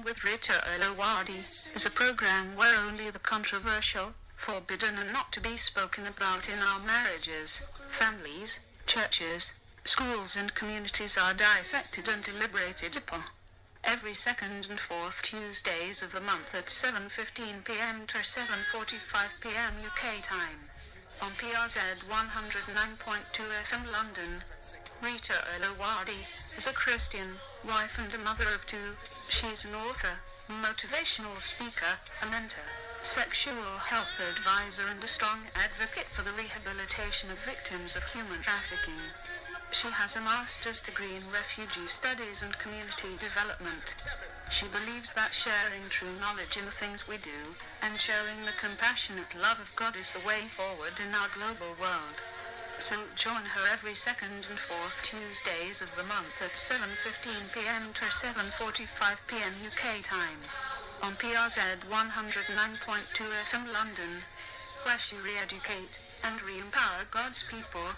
with Rita Eluwade is a program where only the controversial, forbidden and not to be spoken about in our marriages, families, churches, schools and communities are dissected and deliberated upon. Every second and fourth Tuesdays of the month at 7:15 p.m. to 7:45 p.m. UK time. On PRZ 109.2 FM London. Rita Eluwade is a Christian, wife and a mother of two. She's an author, motivational speaker, a mentor, sexual health advisor and a strong advocate for the rehabilitation of victims of human trafficking. She has a master's degree in refugee studies and community development. She believes that sharing true knowledge in the things we do, and sharing the compassionate love of God is the way forward in our global world. So join her every second and fourth Tuesdays of the month at 7:15 p.m. to 7:45 p.m. UK time. On PRZ 109.2 FM London, where she re-educate and re-empower God's people.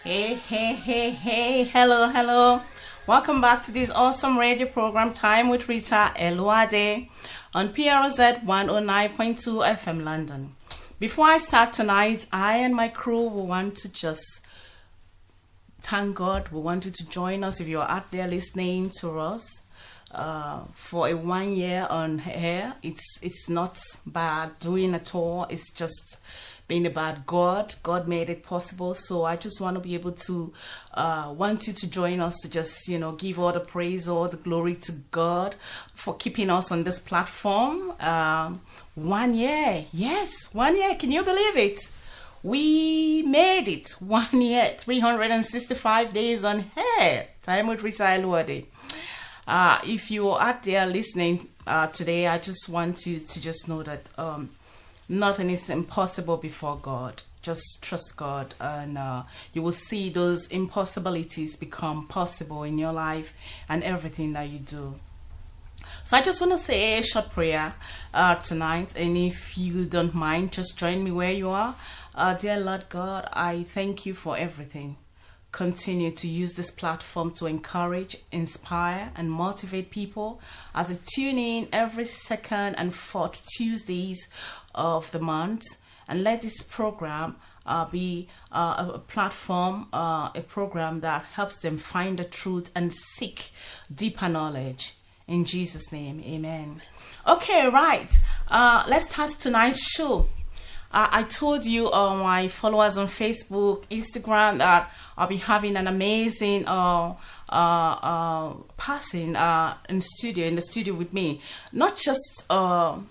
Hey, hello. Welcome back to this awesome radio program, Time with Rita Eluwade, on PRZ 109.2 FM London. Before I start tonight, I and my crew will want to just thank God. We want you to join us if you're out there listening to us. For a 1 year on air, it's not bad doing at all. It's just being about God. God made it possible. So I just want to be able to want you to join us to just, give all the praise, all the glory to God for keeping us on this platform. 1 year. Yes, 1 year. Can you believe it? We made it 1 year, 365 days on air. Time with Rita Eluwade. If you're out there listening today, I just want you to just know that nothing is impossible before God. Just trust God, and you will see those impossibilities become possible in your life and everything that you do. So I just want to say a short prayer tonight, and if you don't mind, just join me where you are. Dear Lord God, I thank you for everything. Continue to use this platform to encourage, inspire, and motivate people as they tune in every second and fourth Tuesdays of the month. And let this program be a platform, a program that helps them find the truth and seek deeper knowledge. In Jesus' name, amen. Okay, right. Let's start tonight's show. I told you, my followers on Facebook, Instagram, that I'll be having an amazing person in the studio with me. Not just an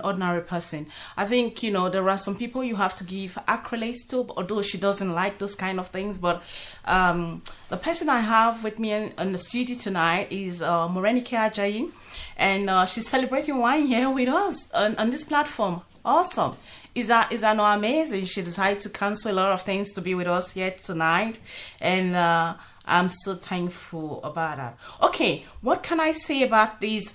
ordinary person. I think, there are some people you have to give accolades to, although she doesn't like those kind of things. But the person I have with me in the studio tonight is Morenike Ajayi, and she's celebrating 1 year with us on this platform. Awesome. Is that not amazing? She decided to cancel a lot of things to be with us here tonight, and I'm so thankful about that. Okay, what can I say about these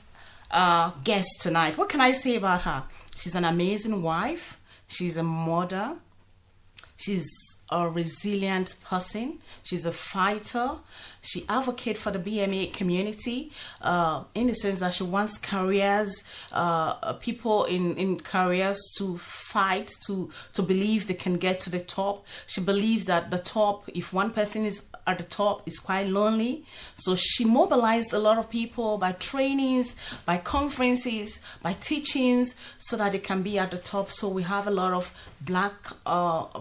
guests tonight? What can I say about her? She's an amazing wife. She's a mother. She's a resilient person. She's a fighter. She advocates for the BMA community in the sense that she wants careers, people in careers to fight, to believe they can get to the top. She believes that the top, if one person is at the top, is quite lonely. So she mobilized a lot of people by trainings, by conferences, by teachings, so that they can be at the top. So we have a lot of Black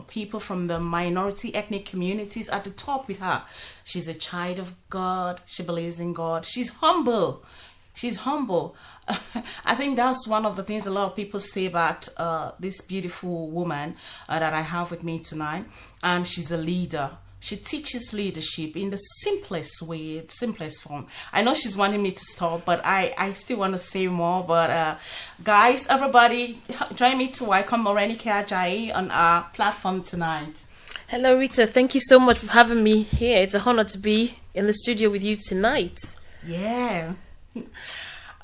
people from the minority ethnic communities at the top with her. She's a child of God. She believes in God. She's humble. I think that's one of the things a lot of people say about this beautiful woman that I have with me tonight. And she's a leader. She teaches leadership in the simplest way, simplest form. I know she's wanting me to stop, but I still want to say more. But guys, everybody, join me to welcome Morenike Ajayi on our platform tonight. Hello, Rita. Thank you so much for having me here. It's an honor to be in the studio with you tonight. Yeah.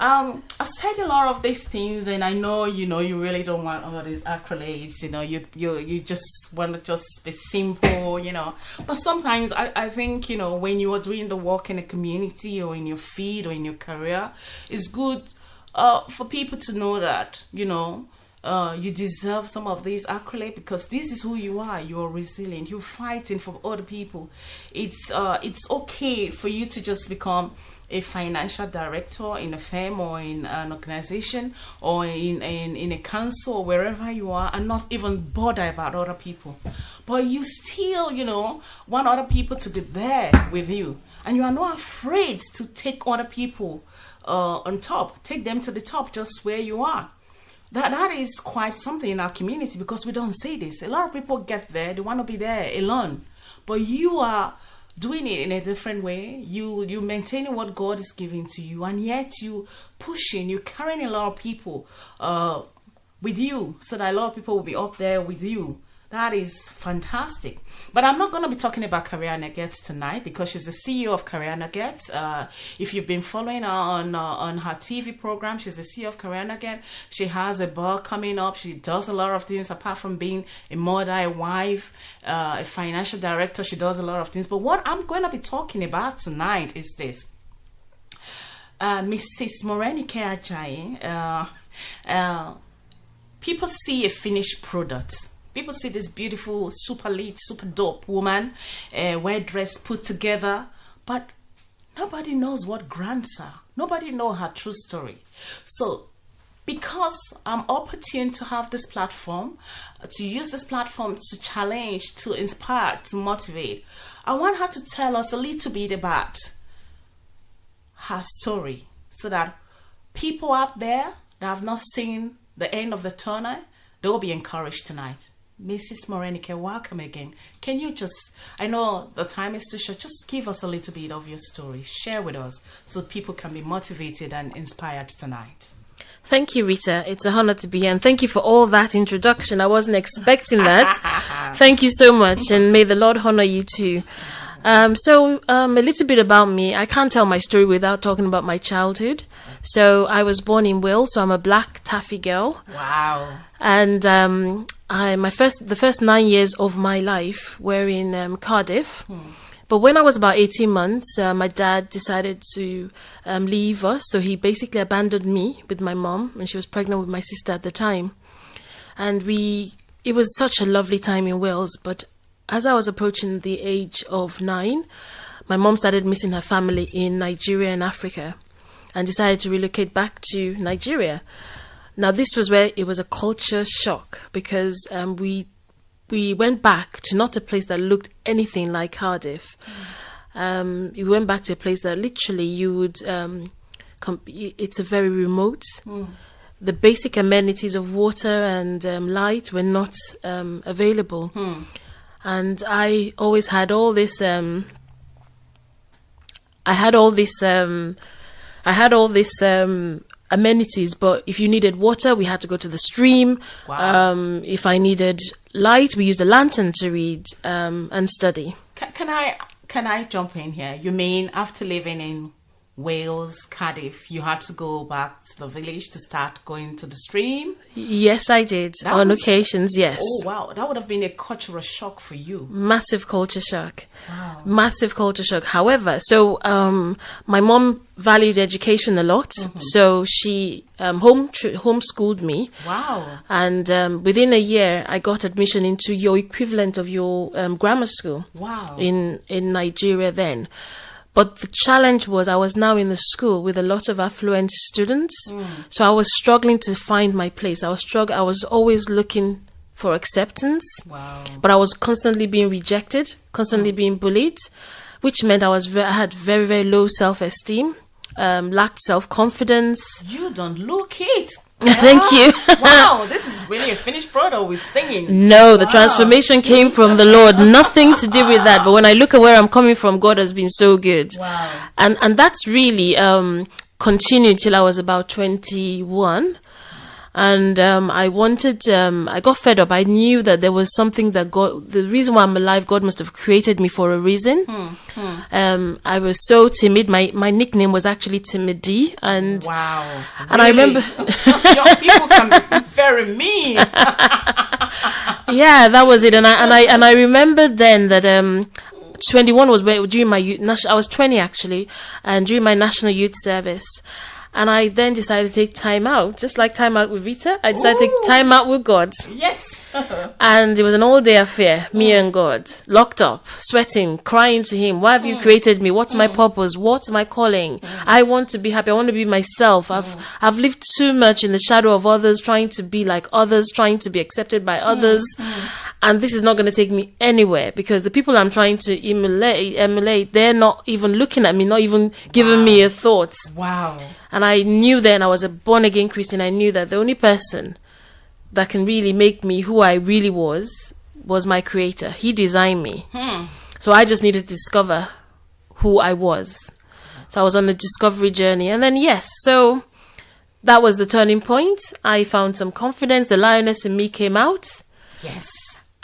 I've said a lot of these things, and I know, you really don't want all these accolades, you just want to just be simple, But sometimes I think, when you are doing the work in a community or in your field or in your career, it's good for people to know that, you deserve some of these accolades because this is who you are. You are resilient. You're fighting for other people. It's okay for you to just become a financial director in a firm or in an organization or in a council or wherever you are and not even bother about other people. But you still, want other people to be there with you. And you are not afraid to take other people on top. Take them to the top just where you are. That is quite something in our community because we don't say this. A lot of people get there, they want to be there alone. But you are doing it in a different way. You maintaining what God is giving to you, and yet you pushing, you carrying a lot of people with you so that a lot of people will be up there with you. That is fantastic. But I'm not going to be talking about Career Nuggets tonight because she's the CEO of Career Nuggets. If you've been following her on her TV program, she's the CEO of Career Nuggets. She has a bar coming up. She does a lot of things apart from being a mother, a wife, a financial director. She does a lot of things. But what I'm going to be talking about tonight is this. Mrs. Morenike Ajayi, people see a finished product. People see this beautiful, super lit, super dope woman, well dressed, put together, but nobody knows what grants her. Nobody knows her true story. So, because I'm opportune to have this platform, to use this platform to challenge, to inspire, to motivate, I want her to tell us a little bit about her story so that people out there that have not seen the end of the tunnel, they will be encouraged tonight. Mrs. Morenike, welcome again. Can you just, I know the time is too short, just give us a little bit of your story. Share with us so people can be motivated and inspired tonight. Thank you, Rita. It's an honor to be here. And thank you for all that introduction. I wasn't expecting that. Thank you so much. And may the Lord honor you too. A little bit about me. I can't tell my story without talking about my childhood. So I was born in Wales, so I'm a black taffy girl. Wow. And the first 9 years of my life were in Cardiff. But when I was about 18 months, my dad decided to leave us. So he basically abandoned me with my mom, and she was pregnant with my sister at the time. And it was such a lovely time in Wales. But as I was approaching the age of 9, my mom started missing her family in Nigeria and Africa and decided to relocate back to Nigeria. Now, this was where it was a culture shock because we went back to not a place that looked anything like Cardiff. We went back to a place that literally you would, it's a very remote. The basic amenities of water and light were not available. And I always had all this, amenities, but if you needed water, we had to go to the stream. Wow. If I needed light, we used a lantern to read and study. Can I jump in here? You mean after living in Wales, Cardiff, you had to go back to the village to start going to the stream? Yes, I did. Occasions, yes. Oh, wow. That would have been a cultural shock for you. Massive culture shock. Wow. Massive culture shock. However, my mom valued education a lot. So she homeschooled me. Wow. And within a year, I got admission into your equivalent of your grammar school. Wow. In Nigeria then. But the challenge was I was now in the school with a lot of affluent students. So I was struggling to find my place. I was always looking for acceptance. Wow. But I was constantly being rejected, constantly being bullied, which meant I had very, very low self-esteem, lacked self-confidence. You don't look it. Thank you. Wow, this is really a finished product with singing. No, the transformation came from the Lord. Nothing to do with that. But when I look at where I'm coming from, God has been so good. Wow. And that's really continued till I was about 21. And I got fed up. I knew that there was something that the reason why I'm alive, God must have created me for a reason. I was so timid. My nickname was actually Timid D. And wow. And really? I remember young people can be very mean. Yeah, that was it. And I remember then that 21 was during my youth. I was 20 actually, and during my national youth service. And I then decided to take time out, just like time out with Rita. I decided to take time out with God. Yes. And it was an all-day affair, me and God, locked up, sweating, crying to Him. Why have you created me? What's my purpose? What's my calling? I want to be happy. I want to be myself. I've lived too much in the shadow of others, trying to be like others, trying to be accepted by others. And this is not going to take me anywhere, because the people I'm trying to emulate, they're not even looking at me, not even giving me a thought. Wow. And I knew then, I was a born-again Christian, I knew that the only person that can really make me who I really was my Creator. He designed me. So I just needed to discover who I was. So I was on a discovery journey. And then, so that was the turning point. I found some confidence. The lioness in me came out. Yes.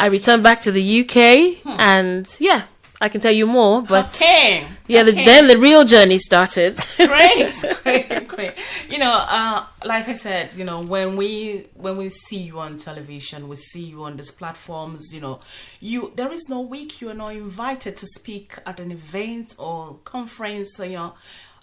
I returned back to the UK. And, I can tell you more, but then the real journey started. Great. You know, like I said, you know, when we see you on television, we see you on these platforms, you know, there is no week you are not invited to speak at an event or conference. You know,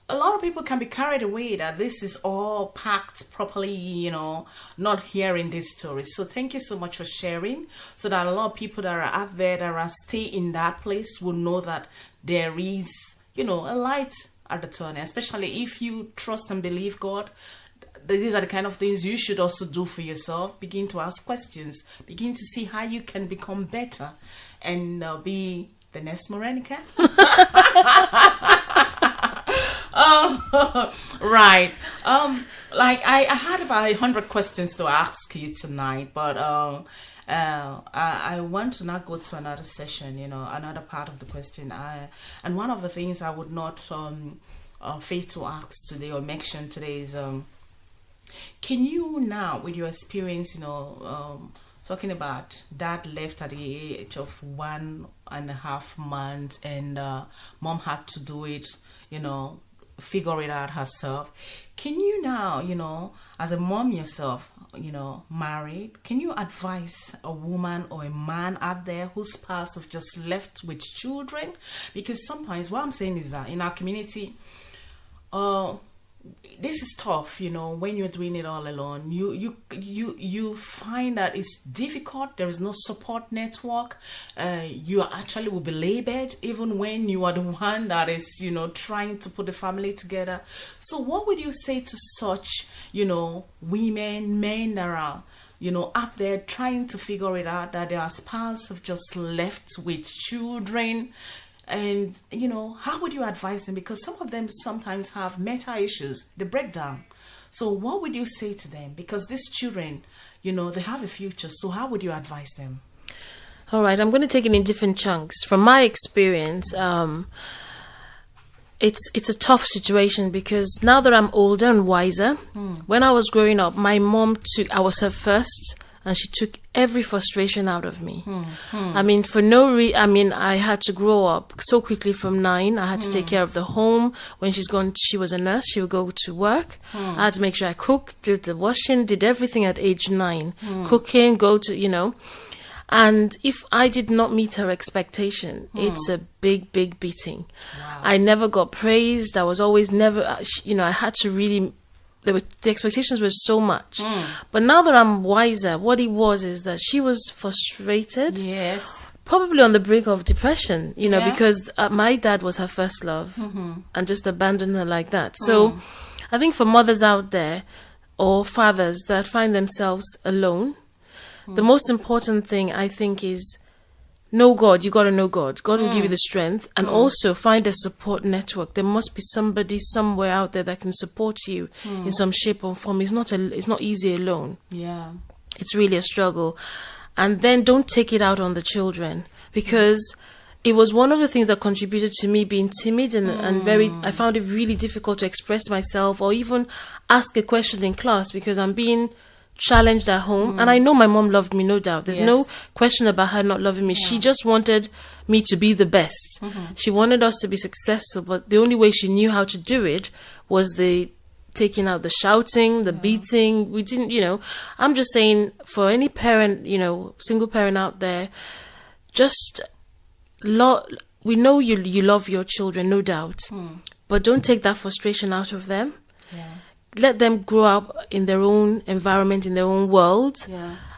a lot of people can be carried away that this is all packed properly, you know, not hearing these stories. So thank you so much for sharing, so that a lot of people that are out there that are stay in that place will know that there is, you know, a light at the tunnel, especially if you trust and believe God. These are the kind of things you should also do for yourself. Begin to ask questions. Begin to see how you can become better and be the next Morenike. Right. Like I had about 100 questions to ask you tonight, but I want to not go to another session, you know, another part of the question. And one of the things I would not fail to ask today or mention today is, can you now, with your experience, you know, talking about dad left at the age of 1.5 months, and mom had to do it, you know, figure it out herself. Can you now, you know, as a mom yourself, you know, married, can you advise a woman or a man out there whose spouse have just left with children? Because sometimes what I'm saying is that in our community, this is tough, you know, when you're doing it all alone. You find that it's difficult. There is no support network. You actually will be labeled even when you are the one that is, you know, trying to put the family together. So what would you say to such, you know, women, men that are, you know, out there trying to figure it out, that their spouse have just left with children? And, you know, how would you advise them? Because some of them sometimes have mental issues, they break down. So what would you say to them? Because these children, you know, they have a future. So how would you advise them? All right, I'm going to take it in different chunks. From my experience, it's a tough situation, because now that I'm older and wiser, when I was growing up, my mom I was her first, and she took every frustration out of me. I mean, for no reason. I mean, I had to grow up so quickly from 9. I had to take care of the home. When she's gone, she was a nurse. She would go to work. I had to make sure I cooked, did the washing, did everything at age 9. Cooking, go to, you know. And if I did not meet her expectation, it's a big, big beating. Wow. I never got praised. I was always never, you know, I had to really... The expectations were so much. But now that I'm wiser, what it was is that she was frustrated. Yes. Probably on the brink of depression, you know, because my dad was her first love and just abandoned her like that. So I think for mothers out there or fathers that find themselves alone, the most important thing I think is know God. You got to know God. God will give you the strength, and also find a support network. There must be somebody somewhere out there that can support you in some shape or form. It's not easy alone. Yeah, it's really a struggle. And then don't take it out on the children, because it was one of the things that contributed to me being timid and very. I found it really difficult to express myself or even ask a question in class, because I'm being challenged at home. And I know my mom loved me, no doubt. There's no question about her not loving me. She just wanted me to be the best. She wanted us to be successful, but the only way she knew how to do it was the taking out the shouting, the beating. We didn't, I'm just saying, for any parent, single parent out there, just we know you love your children, no doubt, but don't take that frustration out of them. Let them grow up in their own environment, in their own world,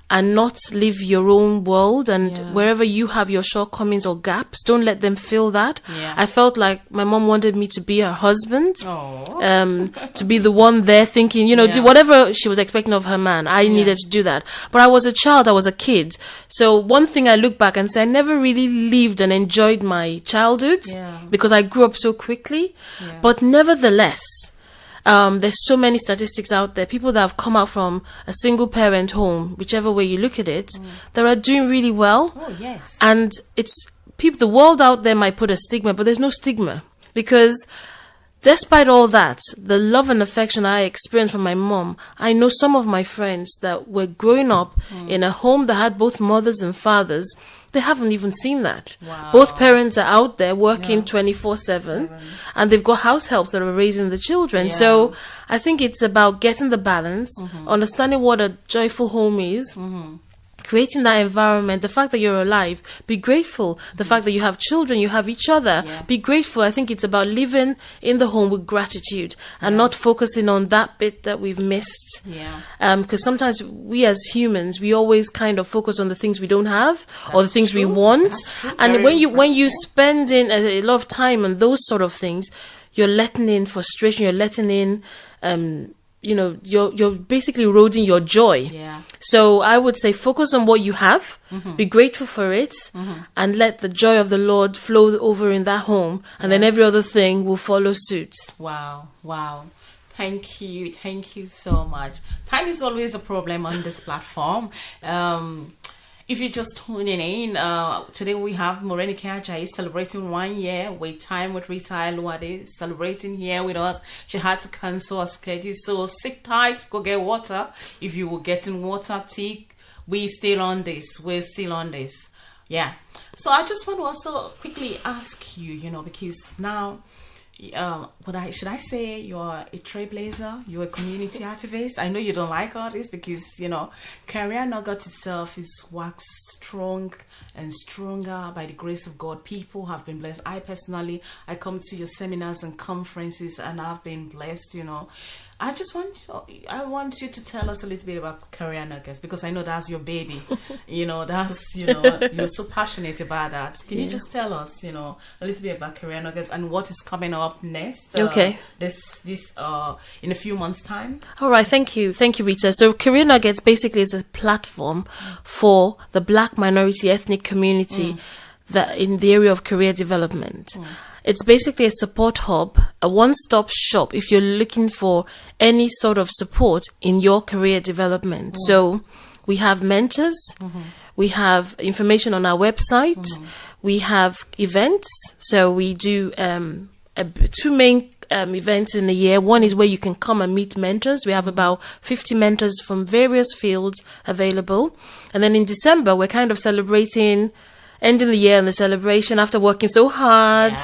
and not live your own world. And wherever you have your shortcomings or gaps, don't let them feel that. I felt like my mom wanted me to be her husband, to be the one there thinking, do whatever she was expecting of her man. I needed to do that. But I was a child, I was a kid. So one thing I look back and say, I never really lived and enjoyed my childhood because I grew up so quickly. But nevertheless, there's so many statistics out there. People that have come out from a single parent home, whichever way you look at it, that are doing really well. Oh, yes. And it's people. The world out there might put a stigma, but there's no stigma, because despite all that, the love and affection I experienced from my mom, I know some of my friends that were growing up in a home that had both mothers and fathers. They haven't even seen that. Wow. Both parents are out there working 24/7, and they've got house helps that are raising the children. So I think it's about getting the balance, understanding what a joyful home is, creating that environment, the fact that you're alive, be grateful. The fact that you have children, you have each other, be grateful. I think it's about living in the home with gratitude and not focusing on that bit that we've missed. Because sometimes we as humans, we always kind of focus on the things we don't have or the things we want. And when you spend in a lot of time on those sort of things, you're letting in frustration, you're letting in you're basically eroding your joy. So I would say focus on what you have, be grateful for it, and let the joy of the Lord flow over in that home, and then every other thing will follow suit. Wow. Thank you so much. Time is always a problem on this platform. If you're just tuning in, today we have Morenike Ajayi celebrating 1 year with Time with Rita Eluwade celebrating here with us. She had to cancel her schedule, so sit tight, go get water. If you were getting water, tea, we're still on this. Yeah. So I just want to also quickly ask you, because now, should I say you're a trailblazer, you're a community activist? I know you don't like all this because Career Nugget itself is waxed strong and stronger by the grace of God. People have been blessed. I come to your seminars and conferences and I've been blessed. I want you to tell us a little bit about Career Nuggets, because I know that's your baby. You're so passionate about that. Can you just tell us, a little bit about Career Nuggets and what is coming up next? Okay. This in a few months' time. All right. Thank you, Rita. So Career Nuggets basically is a platform for the Black minority ethnic community that in the area of career development. It's basically a support hub, a one-stop shop if you're looking for any sort of support in your career development. So we have mentors, we have information on our website, we have events. So we do two main events in a year. One is where you can come and meet mentors. We have about 50 mentors from various fields available. And then in December, we're kind of celebrating ending the year and the celebration after working so hard.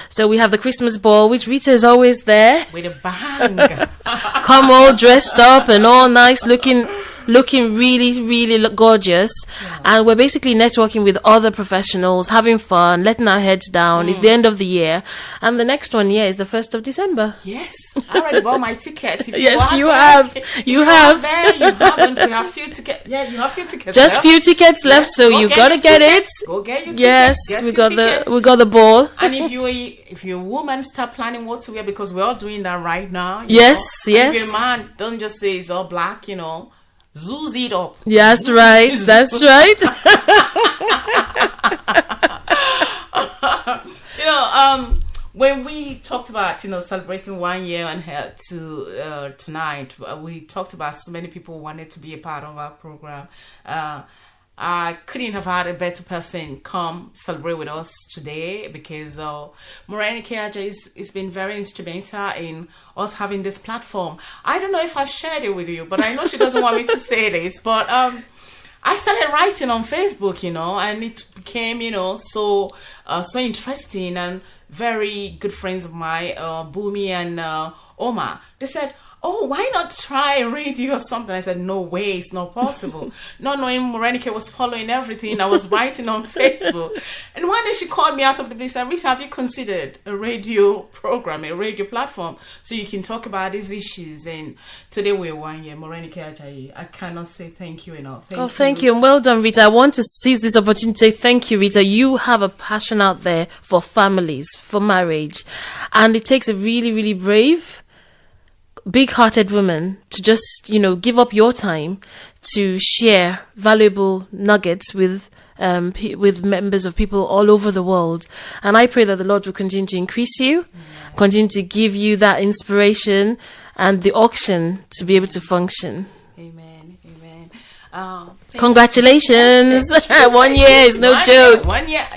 So we have the Christmas ball, which Rita is always there with a bang. Come all dressed up and all nice looking really, really gorgeous. And we're basically networking with other professionals, having fun, letting our heads down. It's the end of the year. And the next one, is the 1st of December. Yes. I already bought my tickets. If yes, you have. You have. There, you haven't. We have few tickets. Yeah, you have few tickets. Just left. Few tickets left, so you gotta get it. Go get your yes, tickets. we got the ball. And if you're a woman, start planning what to wear, because we're all doing that right now. Yes. And if you're a man, don't just say it's all black, Zoos it up. That's right. That's right. When we talked about celebrating 1 year and to tonight, we talked about so many people wanted to be a part of our program. I couldn't have had a better person come celebrate with us today, because Morenike Ajayi has been very instrumental in us having this platform. I don't know if I shared it with you, but I know she doesn't want me to say this, but I started writing on Facebook, and it became, so interesting, and very good friends of mine, Bumi and Oma, they said, oh, why not try radio or something? I said, no way, it's not possible. Not knowing Morenike was following everything I was writing on Facebook. And one day she called me out of the blue and said, Rita, have you considered a radio program, a radio platform, so you can talk about these issues? And today we're 1 year, Morenike Ajayi. I cannot say thank you enough. Thank you. And well done, Rita. I want to seize this opportunity to say thank you, Rita. You have a passion out there for families, for marriage. And it takes a really, really brave, big-hearted woman to just, give up your time to share valuable nuggets with members of people all over the world. And I pray that the Lord will continue to increase you, continue to give you that inspiration and the auction to be able to function. Amen. Amen. Congratulations. 1 year is no joke. 1 year,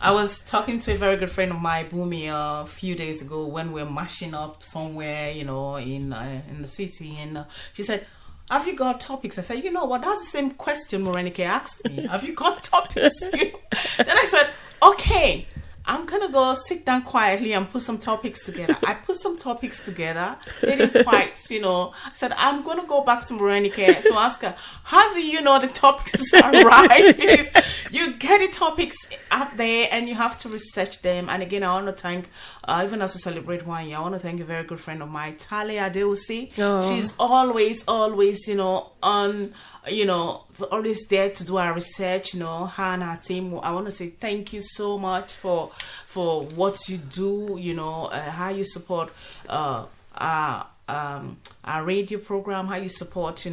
I was talking to a very good friend of mine, Bumi, a few days ago when we were mashing up somewhere, in the city, and she said, have you got topics? I said, you know what, that's the same question Morenike asked me. Have you got topics? Then I said, okay, I'm going to go sit down quietly and put some topics together. I put some topics together. They didn't quite, I said, I'm going to go back to Morenike to ask her, how do you know the topics are right? Because you get the topics out there and you have to research them. And again, I want to thank, even as we celebrate 1 year, I want to thank a very good friend of mine, Talia Adeusi. Oh. She's always, always there to do our research, her and her team. I want to say thank you so much for what you do, how you support our radio program, how you support,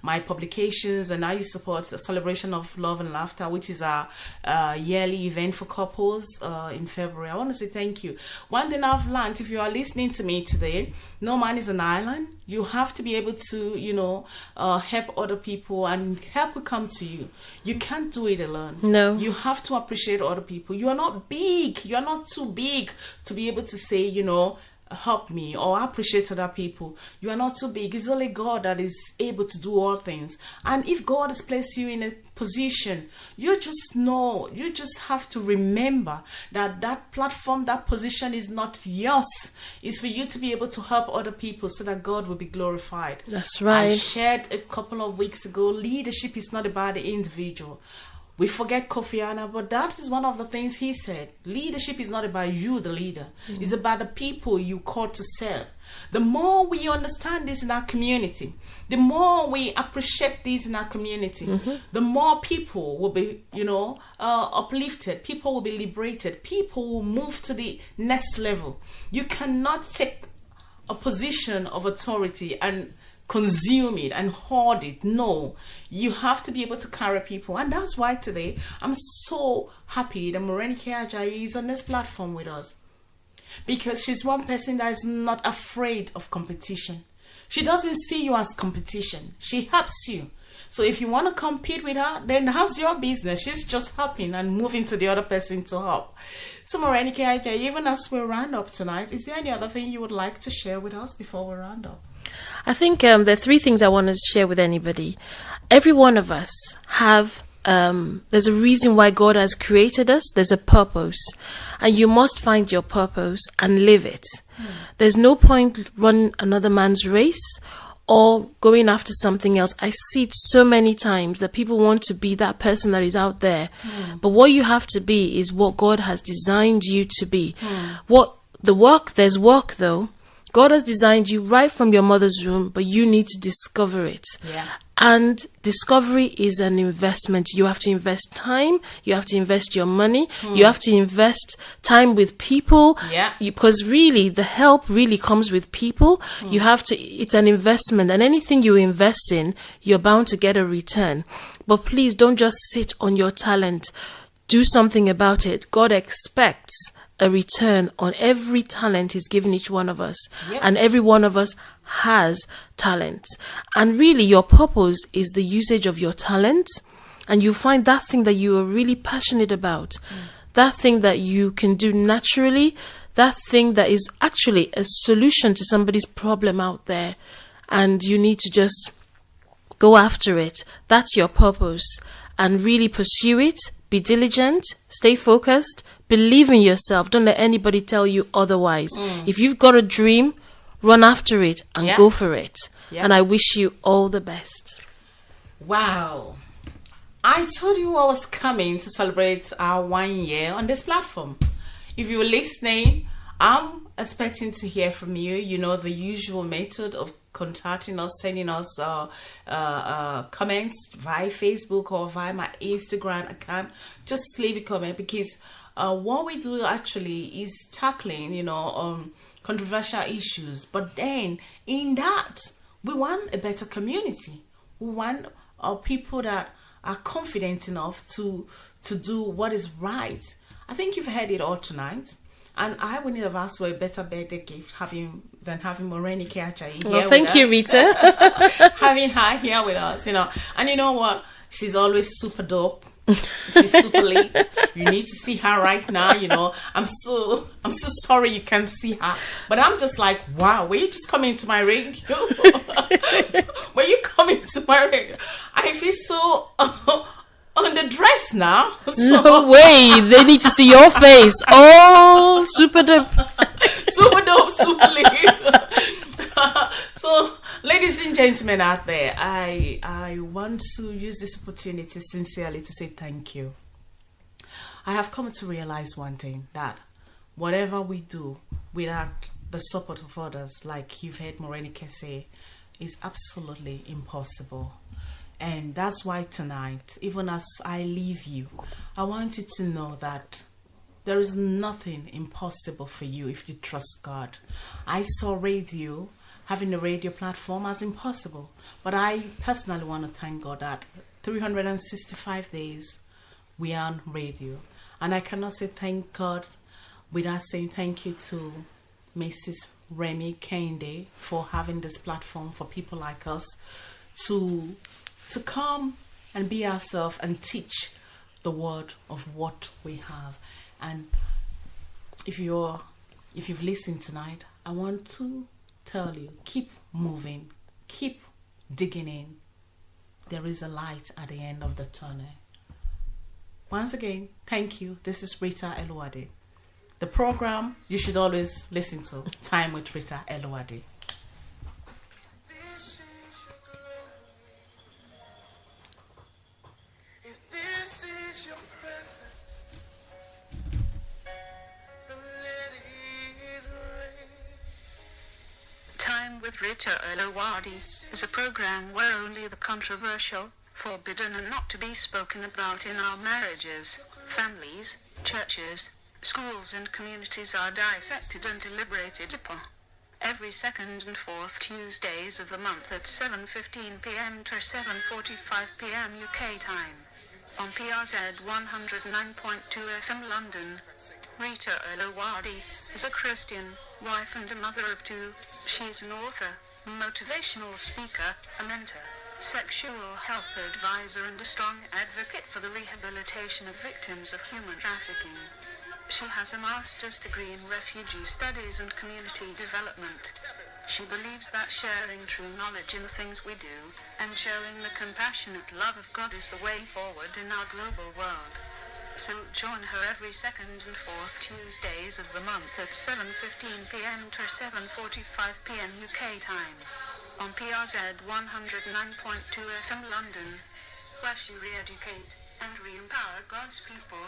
my publications, and how you support the Celebration of Love and Laughter, which is our yearly event for couples in February. I want to say thank you. One thing I've learned, if you are listening to me today, no man is an island. You have to be able to, help other people, and help will come to you. You can't do it alone. No. You have to appreciate other people. You are not big. You are not too big to be able to say, help me or appreciate other people. You are not too big. It's only God that is able to do all things. And if God has placed you in a position, you just have to remember that platform, that position is not yours. It's for you to be able to help other people so that God will be glorified. That's right. I shared a couple of weeks ago, leadership is not about the individual. We forget Kofi Annan, but that is one of the things he said. Leadership is not about you, the leader. Mm-hmm. It's about the people you call to serve. The more we understand this in our community, the more we appreciate this in our community, the more people will be, uplifted. People will be liberated. People will move to the next level. You cannot take a position of authority and consume it and hoard it. No, you have to be able to carry people, and that's why today I'm so happy that Morenike Ajayi is on this platform with us, because she's one person that is not afraid of competition. She doesn't see you as competition. She helps you. So if you want to compete with her, then how's your business? She's just helping and moving to the other person to help. So Morenike Ajayi, even as we round up tonight, is there any other thing you would like to share with us before we round up? I think there are three things I want to share with anybody. Every one of us have, there's a reason why God has created us. There's a purpose. And you must find your purpose and live it. There's no point running another man's race or going after something else. I see it so many times that people want to be that person that is out there. But what you have to be is what God has designed you to be. There's work though. God has designed you right from your mother's womb, but you need to discover it. Yeah. And discovery is an investment. You have to invest time. You have to invest your money. You have to invest time with people. Yeah. Because really, the help really comes with people. You have to, it's an investment. And anything you invest in, you're bound to get a return. But please don't just sit on your talent. Do something about it. God expects a return on every talent he's given each one of us. Yep. And every one of us has talent. And really, your purpose is the usage of your talent. And you find that thing that you are really passionate about, that thing that you can do naturally, that thing that is actually a solution to somebody's problem out there. And you need to just go after it. That's your purpose. And really pursue it. Be diligent. Stay focused. Believe in yourself. Don't let anybody tell you otherwise. If you've got a dream, run after it and go for it. Yeah. And I wish you all the best. Wow. I told you I was coming to celebrate our 1 year on this platform. If you're listening, I'm expecting to hear from you. You know, the usual method of contacting us, sending us comments via Facebook or via my Instagram account. Just leave a comment, because what we do actually is tackling, controversial issues. But then in that, we want a better community. We want people that are confident enough to do what is right. I think you've heard it all tonight. And I wouldn't have asked for a better birthday gift than having Morenike Ajayi here. Well, thank you, Rita. Having her here with us, And you know what? She's always super dope. She's super late. You need to see her right now, I'm so sorry you can't see her. But I'm just like, wow, were you just coming to my radio? Were you coming to my radio? I feel so on the dress now. So. No way. They need to see your face. Oh, super dope. Super dope, super late. So, ladies and gentlemen out there, I want to use this opportunity sincerely to say thank you. I have come to realize one thing, that whatever we do without the support of others, like you've heard Morenike say, is absolutely impossible. And that's why tonight, even as I leave you, I want you to know that there is nothing impossible for you if you trust God. I saw radio, having a radio platform, as impossible. But I personally want to thank God that 365 days we are on radio. And I cannot say thank God without saying thank you to Mrs. Remy Kende for having this platform for people like us to come and be ourselves and teach the word of what we have. And if you've listened tonight, I want to tell you, keep moving, keep digging in. There is a light at the end of the tunnel. Once again, thank you. This is Rita Eluwade. The program you should always listen to, Time with Rita Eluwade. Time with Rita Eluwade is a program where only the controversial, forbidden and not to be spoken about in our marriages, families, churches, schools and communities are dissected and deliberated upon. Every second and fourth Tuesdays of the month at 7:15 p.m. to 7:45 p.m. UK time. On PRZ 109.2 FM London. Rita Eluwade is a Christian, wife and a mother of two. She is an author, motivational speaker, a mentor, sexual health advisor and a strong advocate for the rehabilitation of victims of human trafficking. She has a master's degree in refugee studies and community development. She believes that sharing true knowledge in the things we do, and showing the compassionate love of God is the way forward in our global world. So join her every second and fourth Tuesdays of the month at 7:15 p.m. to 7:45 p.m. UK time. On PRZ 109.2 FM London, where she re-educate and re-empower God's people.